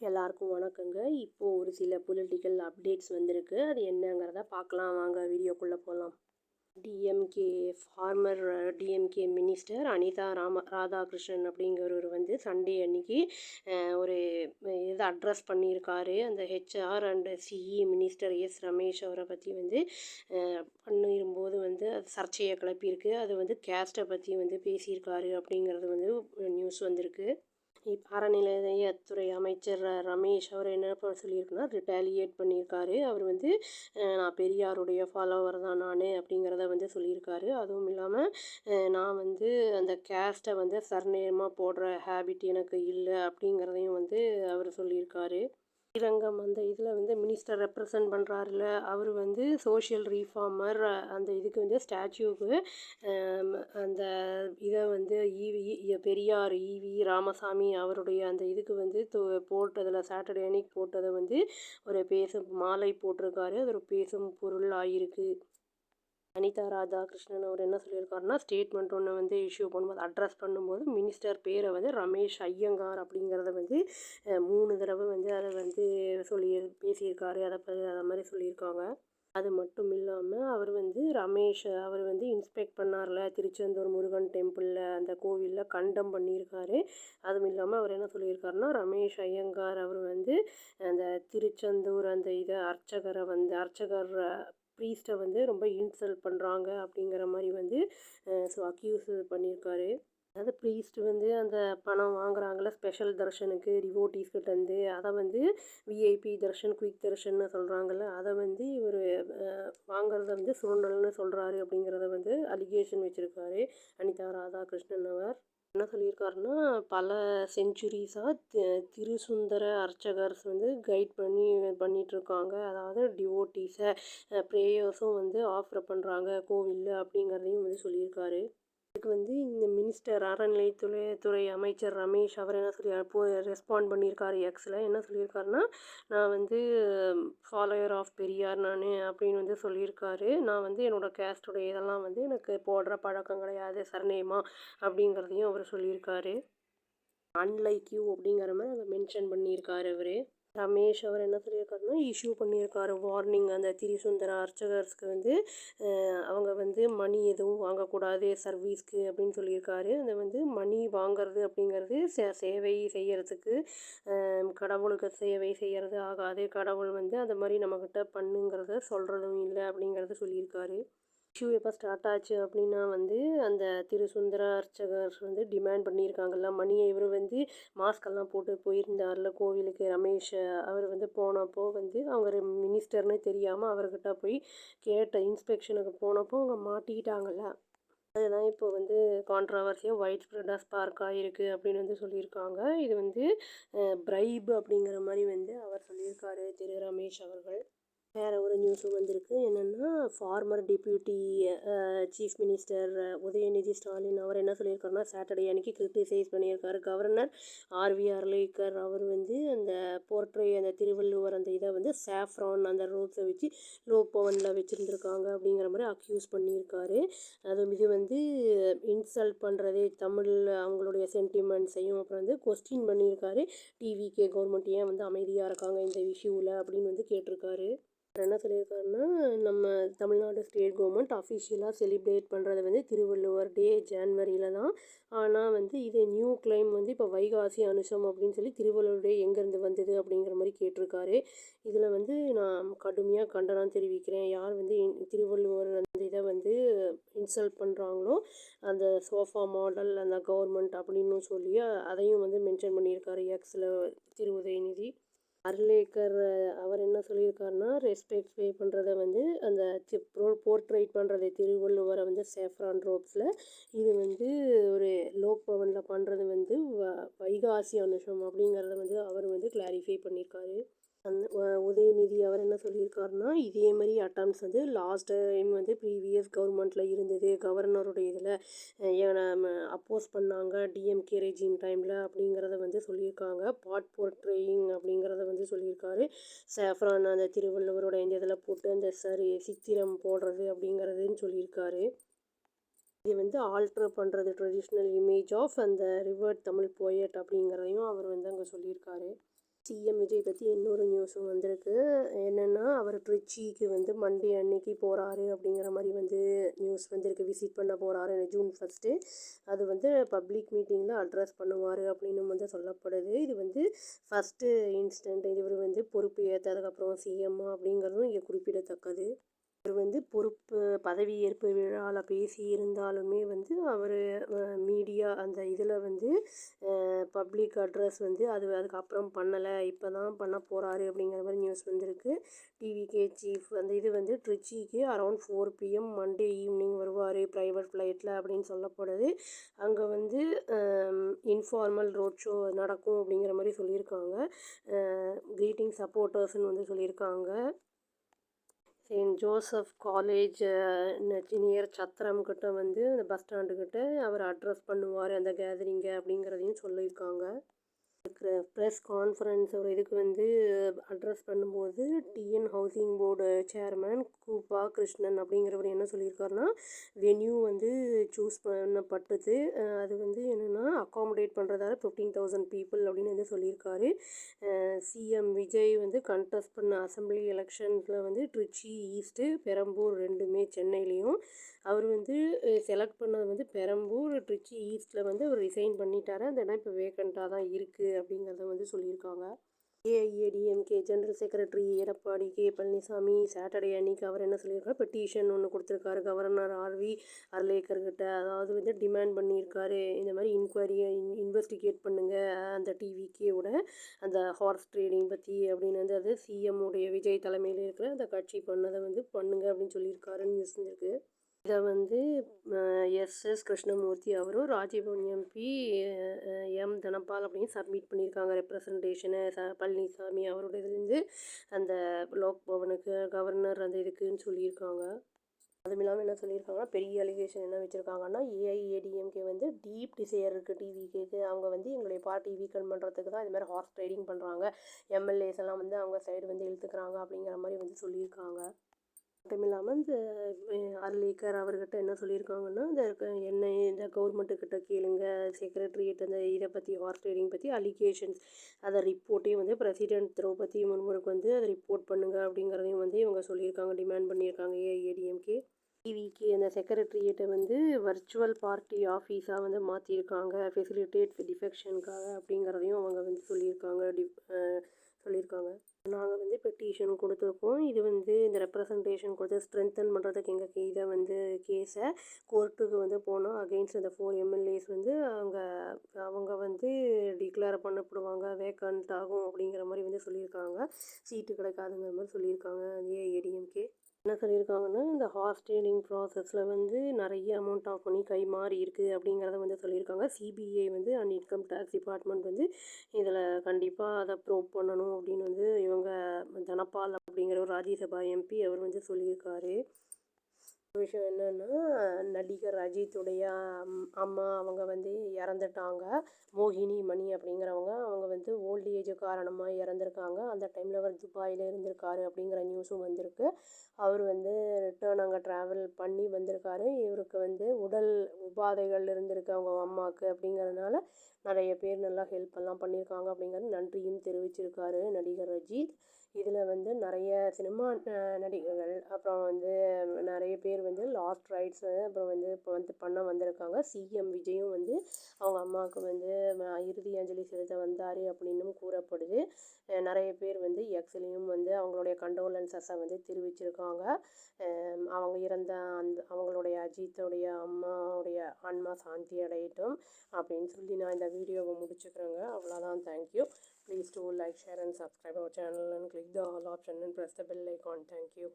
எல்லாருக்கும் வணக்கங்க. இப்போ ஒரு சில பொலிட்டிக்கல் அப்டேட்ஸ் வந்திருக்கு. அது என்னங்கிறத பார்க்கலாம் வாங்க, வீடியோக்குள்ளே போகலாம். DMK former DMK minister Anitha Radhakrishnan அப்படிங்கிறவர் வந்து சண்டே அன்னைக்கு ஒரு இது அட்ரஸ் பண்ணியிருக்காரு. அந்த HR and CE minister Ramesh அவரை பற்றி வந்து பண்ணிரும்போது வந்து அது சர்ச்சையை கிளப்பியிருக்கு. அது வந்து கேஸ்ட்டை பற்றி வந்து பேசியிருக்காரு அப்படிங்கிறது வந்து நியூஸ் வந்திருக்கு. அறநிலையத்துறை அமைச்சர் ரமேஷ் அவர் என்ன சொல்லியிருக்குன்னா, ரிட்டாலியேட் பண்ணியிருக்காரு. அவர் வந்து நான் பெரியாருடைய ஃபாலோவர் தான் நான் அப்படிங்கிறத வந்து சொல்லியிருக்காரு. அதுவும் இல்லாமல் நான் வந்து அந்த கேஸ்ட்டை வந்து சர்நேமாக போடுற ஹேபிட் எனக்கு இல்லை அப்படிங்கிறதையும் வந்து அவர் சொல்லியிருக்காரு. ஸ்ரீரங்கம் அந்த இதில் வந்து மினிஸ்டர் ரெப்ரசன்ட் பண்ணுறாருல, அவர் வந்து சோஷியல் ரீஃபார்மர். அந்த இதுக்கு வந்து ஸ்டாச்சுவுக்கு அந்த இதை வந்து பெரியார் ஈவி ராமசாமி அவருடைய அந்த இதுக்கு வந்து போட்டதில் சாட்டர்டே அன்னைக்கு போட்டதை வந்து ஒரு பேசும் மாலை போட்டிருக்காரு. அது ஒரு பேசும் பொருள் ஆகிருக்கு. அனிதா ராதாகிருஷ்ணன் அவர் என்ன சொல்லியிருக்காருன்னா, ஸ்டேட்மெண்ட் ஒன்று வந்து இஷ்யூ பண்ணும்போது அட்ரஸ் பண்ணும்போது மினிஸ்டர் பேரை வந்து ரமேஷ் ஐயங்கார் அப்படிங்கிறத வந்து 3 தடவை வந்து அதை வந்து பேசியிருக்காரு. அதை மாதிரி சொல்லியிருக்காங்க. அது மட்டும் இல்லாமல் அவர் வந்து இன்ஸ்பெக்ட் பண்ணார்ல திருச்செந்தூர் முருகன் டெம்பிளில், அந்த கோவிலில் கண்டம் பண்ணியிருக்காரு. அதுவும் இல்லாமல் அவர் என்ன சொல்லியிருக்காருன்னா, ரமேஷ் ஐயங்கார் அவர் வந்து அந்த திருச்செந்தூர் அந்த இதை அர்ச்சகர் ப்ரீஸ்ட்டை வந்து ரொம்ப இன்சல்ட் பண்ணுறாங்க அப்படிங்கிற மாதிரி வந்து அக்யூஸ் பண்ணியிருக்காரு. அதாவது ப்ரீஸ்ட் வந்து அந்த பணம் வாங்குறாங்கள ஸ்பெஷல் தர்ஷனுக்கு டிவோட்டீஸ்கிட்டேருந்து, அதை வந்து விஐபி தர்ஷன் குயிக் தர்ஷன்னு சொல்கிறாங்கல்ல, அதை வந்து இவர் வாங்குறத வந்து சுரண்டல்னு சொல்கிறாரு அப்படிங்கிறத வந்து அலிகேஷன் வச்சுருக்காரு அனிதா ராதாகிருஷ்ணன் அவர். என்ன சொல்லியிருக்காருன்னா, பல செஞ்சுரிஸாக திருசுந்தர அர்ச்சகர்ஸ் வந்து கைட் பண்ணிகிட்ருக்காங்க. அதாவது டிவோட்டீஸை ப்ரேயர்ஸும் வந்து ஆஃபர் பண்ணுறாங்க கோவிலில் அப்படிங்கிறதையும் வந்து சொல்லியிருக்காரு. இதுக்கு வந்து இந்த மினிஸ்டர் அறநிலையத்துறை அமைச்சர் ரமேஷ் அவர் என்ன ரெஸ்பாண்ட் பண்ணியிருக்காரு எக்ஸில். என்ன சொல்லியிருக்காருன்னா, நான் வந்து ஃபாலோயர் ஆஃப் பெரியார் நான் அப்படின்னு வந்து சொல்லியிருக்காரு. நான் வந்து என்னோடய கேஸ்டோடைய இதெல்லாம் வந்து எனக்கு போடுற பழக்கம் கிடையாது சர்நேமா அப்படிங்கிறதையும் அவர் சொல்லியிருக்காரு. அன்லைக் யூ அப்படிங்கிற மாதிரி அதை மென்ஷன் பண்ணியிருக்காரு அவர். ரமேஷ் அவர் என்ன சொல்லியிருக்காருன்னா, இஷ்யூ பண்ணியிருக்காரு வார்னிங் அந்த திரிசுந்தர அர்ச்சகர்ஸ்க்கு வந்து அவங்க வந்து மணி எதுவும் வாங்கக்கூடாது சர்வீஸ்க்கு அப்படின்னு சொல்லியிருக்காரு. அதை வந்து மணி வாங்கிறது அப்படிங்கிறது சேவை செய்கிறதுக்கு, கடவுளுக்கு சேவை செய்கிறது ஆகாது. கடவுள் வந்து அந்த மாதிரி நம்மக்கிட்ட பண்ணுங்கிறத சொல்கிறதும் இல்லை அப்படிங்கிறத சொல்லியிருக்காரு. இஷ்யூ எப்போ ஸ்டார்ட் ஆச்சு அப்படின்னா வந்து அந்த திருசுந்தர அர்ச்சகர்ஸ் வந்து டிமாண்ட் பண்ணியிருக்காங்கல்ல மணியை. இவர் வந்து மாஸ்கெல்லாம் போட்டு போயிருந்தார்ல கோவிலுக்கு ரமேஷ். அவர் வந்து போனப்போ வந்து அவங்க மினிஸ்டர்னு தெரியாமல் அவர்கிட்ட போய் இன்ஸ்பெக்ஷனுக்கு போனப்போ அவங்க மாட்டிக்கிட்டாங்கல்ல. அதுதான் இப்போ வந்து கான்ட்ரவர்சியாக ஒயிட் ஸ்ப்ரெட்டாக ஸ்பார்க் ஆகிருக்கு அப்படின்னு வந்து சொல்லியிருக்காங்க. இது வந்து பிரைப் அப்படிங்கிற மாதிரி வந்து அவர் சொல்லியிருக்காரு திரு ரமேஷ் அவர்கள். வேறு ஒரு நியூஸும் வந்திருக்கு. என்னென்னா, former deputy chief minister Udhayanidhi Stalin அவர் என்ன சொல்லியிருக்காருன்னா, சாட்டர்டே அன்னைக்கு கிரிட்டிசைஸ் பண்ணியிருக்காரு கவர்னர் ஆர்வி அர்லேக்கர். அவர் வந்து அந்த அந்த திருவள்ளுவர் அந்த இதை வந்து சாஃப்ரான் அந்த ரோப்ஸை வச்சு லோக் பவனில் வச்சுருந்துருக்காங்க அப்படிங்கிற மாதிரி அக்யூஸ் பண்ணியிருக்காரு. இது வந்து இன்சல்ட் பண்ணுறது தமிழில் அவங்களுடைய சென்டிமெண்ட்ஸையும் அப்புறம் வந்து கொஸ்டின் பண்ணியிருக்காரு. டிவிகே கவர்மெண்ட் ஏன் வந்து அமைதியாக இருக்காங்க இந்த இஷ்யூவில் அப்படின்னு வந்து கேட்டிருக்காரு. என்ன சொல்லியிருக்காருன்னா, நம்ம தமிழ்நாடு ஸ்டேட் கவர்மெண்ட் அஃபிஷியலாக செலிப்ரேட் பண்ணுறது வந்து திருவள்ளுவர் டே ஜான்வரியில் தான். ஆனால் வந்து இது நியூ கிளைம் வந்து இப்போ வைகாசி அனுஷம் அப்படின்னு சொல்லி திருவள்ளுவர் டே எங்கேருந்து வந்தது அப்படிங்கிற மாதிரி கேட்டிருக்காரு. இதில் வந்து நான் கடுமையாக கண்டனம் தெரிவிக்கிறேன். யார் வந்து திருவள்ளுவர் அந்த இதை வந்து இன்சல்ட் பண்ணுறாங்களோ அந்த சோஃபா மாடல் அந்த கவர்மெண்ட் அப்படின்னு சொல்லி அதையும் வந்து மென்ஷன் பண்ணியிருக்காரு எக்ஸில் திரு உதயநிதி. அர்லேக்கர் அவர் என்ன சொல்லியிருக்காருன்னா, ரெஸ்பெக்ட் பே பண்ணுறதை வந்து அந்த போர்ட்ரைட் பண்ணுறது திருவள்ளுவரை வந்து சேஃப்ரான் ரோப்ஸில் இது வந்து ஒரு லோக் பவனில் பண்ணுறது வந்து வைகாசி அனுஷம் அப்படிங்கிறத வந்து அவர் வந்து கிளாரிஃபை பண்ணியிருக்காரு. உதயநிதி அவர் என்ன சொல்லியிருக்காருன்னா, இதே மாதிரி அட்டம்ஸ் வந்து லாஸ்ட் டைம் வந்து ப்ரீவியஸ் கவர்மெண்ட்டில் இருந்தது. கவர்னருடைய இதில் அப்போஸ் பண்ணாங்க டிஎம்கே ரெஜிம் டைமில் அப்படிங்கிறத வந்து சொல்லியிருக்காங்க. போர்ட்ரேயிங் அப்படிங்கிறத வந்து சொல்லியிருக்காரு. சேஃப்ரான் அந்த திருவள்ளுவரோட இந்த இதில் போட்டு அந்த சித்திரம் போடுறது அப்படிங்கிறதுன்னு சொல்லியிருக்காரு. இது வந்து ஆல்ட்ரு பண்ணுறது ட்ரெடிஷ்னல் இமேஜ் ஆஃப் அந்த ரிவர்ட் தமிழ் போயட் அப்படிங்கிறதையும் அவர் வந்து அங்கே சொல்லியிருக்காரு. சிஎம் விஜய் பற்றி இன்னொரு நியூஸும் வந்திருக்கு. என்னென்னா அவர் ட்ரிச்சிக்கு வந்து மண்டே அன்னைக்கு போகிறாரு அப்படிங்கிற மாதிரி வந்து நியூஸ் வந்திருக்கு. விசிட் பண்ண போகிறாரு ஜூன் 1. அது வந்து பப்ளிக் மீட்டிங்கில் அட்ரஸ் பண்ணுவார் அப்படின்னு வந்து சொல்லப்படுது. இது வந்து ஃபஸ்ட்டு இன்ஸ்டன்ட். இவர் வந்து பொறுப்பு ஏற்றதுக்கப்புறம் சிஎம் அப்படிங்கிறதும் இங்கே குறிப்பிடத்தக்கது. அவர் வந்து பதவியேற்பு விழாவில் பேசியிருந்தாலுமே வந்து அவர் மீடியா அந்த இதில் வந்து பப்ளிக் அட்ரஸ் வந்து அதுக்கப்புறம் பண்ணலை, இப்போ தான் பண்ண போகிறாரு அப்படிங்கிற மாதிரி நியூஸ் வந்திருக்கு. டிவிகே சீஃப் அந்த இது வந்து ட்ரிச்சிக்கு அரௌண்ட் 4 PM மண்டே ஈவினிங் வருவார் ப்ரைவேட் ஃப்ளைட்டில் அப்படின்னு சொல்லப்படுது. அங்கே வந்து இன்ஃபார்மல் ரோட் ஷோ நடக்கும் அப்படிங்கிற மாதிரி சொல்லியிருக்காங்க. க்ரீட்டிங் சப்போர்ட்டர்ஸ்ன்னு வந்து சொல்லியிருக்காங்க. செயின்ட் ஜோசப் காலேஜ் நியர் சத்திரம் கிட்ட வந்து அந்த பஸ் ஸ்டாண்டுக்கிட்ட அவர் அட்ரஸ் பண்ணுவார் அந்த கேதரிங்கை அப்படிங்கிறதையும் சொல்லியிருக்காங்க. ப்ரெஸ் கான்ஃபரன்ஸ் ஒரு இதுக்கு வந்து அட்ரஸ் பண்ணும்போது TN housing board chairman Kooppa Krishnan அப்படிங்கிறவர் என்ன சொல்லியிருக்காருன்னா, வென்யூ வந்து சூஸ் பண்ணப்பட்டது. அது வந்து என்னென்னா அக்காமடேட் பண்ணுறதால 15,000 பீப்புள் அப்படின்னு வந்து சொல்லியிருக்காரு. சிஎம் விஜய் வந்து கண்டெஸ்ட் பண்ண அசம்பிளி எலெக்ஷன்ஸில் வந்து ட்ரிச்சி ஈஸ்ட்டு பெரம்பூர் ரெண்டுமே சென்னையிலையும் அவர் வந்து செலக்ட் பண்ணது வந்து பெரம்பூர். ட்ரிச்சி ஈஸ்ட்டில் வந்து அவர் ரிசைன் பண்ணிட்டார். அந்த இடம் இப்போ வேக்கண்ட்டாக தான் இருக்குது அப்படிங்கிறத வந்து சொல்லியிருக்காங்க. AIADMK general secretary Edappadi K Palaniswami Saturday அன்னைக்கு அவர் என்ன சொல்லியிருக்காரு, பெட்டிஷன் ஒன்று கொடுத்துருக்காரு கவர்னர் ஆர்வி அர்லேக்கர்கிட்ட. அதாவது வந்து டிமாண்ட் பண்ணியிருக்காரு, இந்த மாதிரி இன்கொயரியை இன்வெஸ்டிகேட் பண்ணுங்கள் அந்த டிவிக்கேவோட அந்த ஹார்ஸ் ட்ரேடிங் பற்றி அப்படின்னு வந்து அது சிஎம் உடைய விஜய் தலைமையில் இருக்கிற அந்த கட்சி பண்ணதை வந்து பண்ணுங்க அப்படின்னு சொல்லியிருக்காருன்னு நியூஸ் இருக்குது. இதை வந்து எஸ்எஸ் கிருஷ்ணமூர்த்தி அவரும் ராஜ்யபவன் எம்பி எம் தனபால் அப்படின்னு சப்மிட் பண்ணியிருக்காங்க ரெப்ரசன்டேஷனை. பழனிசாமி அவரோட இதுலேருந்து அந்த லோக் பவனுக்கு கவர்னர் அந்த இதுக்குன்னு சொல்லியிருக்காங்க. அதுவும் இல்லாமல் என்ன சொல்லியிருக்காங்கன்னா, பெரிய அலிகேஷன் என்ன வச்சுருக்காங்கன்னா, ஏஐஏடிஎம்கே வந்து டீப் டிசையர் இருக்குது டிவிக்கு. அவங்க வந்து எங்களுடைய பார்ட்டி வீக்கன் பண்ணுறதுக்கு தான் இது மாதிரி ஹார்ஸ் ட்ரேடிங் பண்ணுறாங்க, எம்எல்ஏஸ் எல்லாம் வந்து அவங்க சைடு வந்து இழுத்துக்கிறாங்க அப்படிங்கிற மாதிரி வந்து சொல்லியிருக்காங்க. மட்டும் இல்லாமல் இந்த அர்லேக்கர் அவர்கிட்ட என்ன சொல்லியிருக்காங்கன்னா, இந்த கவர்மெண்ட்டுக்கிட்ட கேளுங்க செக்ரட்டரியேட் அந்த இதை பற்றி ஹார்ஸ் ட்ரேடிங் பற்றி அலிகேஷன்ஸ் அதை ரிப்போர்ட்டையும் வந்து பிரசிடென்ட் திரௌபதி முர்முருக்கு வந்து அதை ரிப்போர்ட் பண்ணுங்க அப்படிங்கிறதையும் வந்து இவங்க சொல்லியிருக்காங்க, டிமாண்ட் பண்ணியிருக்காங்க ஏஐஏடிஎம்கே. டிவிக்கு அந்த செக்ரட்டரியேட்டை வந்து வர்ச்சுவல் பார்ட்டி ஆஃபீஸாக வந்து மாற்றியிருக்காங்க ஃபெசிலிட்டேட் டிஃபெக்ஷனுக்காக அப்படிங்கிறதையும் அவங்க வந்து சொல்லியிருக்காங்க. நாங்கள் வந்து பெட்டிஷன் கொடுத்துருக்கோம். இது வந்து இந்த ரெப்ரசன்டேஷன் கொடுத்து ஸ்ட்ரென்தன் பண்ணுறதுக்கு எங்கள் இதை வந்து கேஸை கோர்ட்டுக்கு வந்து போனோம். அகெயின்ஸ்ட் அந்த 4 எம்எல்ஏஸ் வந்து அவங்க வந்து டிக்ளேர் பண்ணப்படுவாங்க, வேக்கண்ட் ஆகும் அப்படிங்கிற மாதிரி வந்து சொல்லியிருக்காங்க. சீட்டு கிடைக்காதுங்கிற மாதிரி சொல்லியிருக்காங்க ஏஐஏடிஎம்கே. என்ன சொல்லியிருக்காங்கன்னா, இந்த ஹார்ஸ் ட்ரேடிங் ப்ராசஸில் வந்து நிறைய அமௌண்ட் ஆஃப் மணி கை மாறி இருக்குது அப்படிங்கிறத வந்து சொல்லியிருக்காங்க. சிபிஐ வந்து அண்ட் இன்கம் டேக்ஸ் டிபார்ட்மெண்ட் வந்து இதில் கண்டிப்பாக அதை ப்ரூவ் பண்ணணும் அப்படின்னு வந்து இவங்க தனபால் அப்படிங்கிற ஒரு ராஜ்யசபா எம்பி அவர் வந்து சொல்லியிருக்காரு. விஷயம் என்னென்னா, நடிகர் அஜித்துடைய அம்மா அவங்க வந்து இறந்துட்டாங்க. மோகினி மணி அப்படிங்கிறவங்க அவங்க வந்து ஓல்ட் ஏஜ் காரணமாக இறந்துருக்காங்க. அந்த டைமில் அவர் துபாயில் இருந்திருக்காரு அப்படிங்கிற நியூஸும் வந்திருக்கு. அவர் வந்து ரிட்டர்ன் அங்கே ட்ராவல் பண்ணி வந்திருக்காரு. இவருக்கு வந்து உடல் உபாதைகள் இருந்திருக்கு அவங்க அம்மாவுக்கு அப்படிங்கிறதுனால நிறைய பேர் நல்லா ஹெல்ப் எல்லாம் பண்ணியிருக்காங்க அப்படிங்கிறது நன்றியும் தெரிவிச்சிருக்காரு நடிகர் அஜித். இதில் வந்து நிறைய சினிமா நடிகர்கள் அப்புறம் வந்து நிறைய பேர் வந்து லாஸ்ட் ரைட்ஸ் அப்புறம் வந்து இப்போ வந்து பண்ண வந்திருக்காங்க. சிஎம் விஜயும் வந்து அவங்க அம்மாவுக்கு வந்து இறுதி அஞ்சலி செலுத்த வந்தார் அப்படின்னும் கூறப்படுது. நிறைய பேர் வந்து எக்ஸ்லேயும் வந்து அவங்களுடைய கண்டோலன்ஸஸை வந்து தெரிவிச்சிருக்காங்க. அவங்க இறந்த அவங்களுடைய அஜித்தோடைய அம்மாவுடைய ஆன்மா சாந்தி அடையட்டும் அப்படின்னு சொல்லி நான் இந்த வீடியோவை முடிச்சுக்கிறேங்க. அவ்வளோதான். Thank you. Please do like, share and subscribe our channel and click the all option and press the bell icon. Thank you.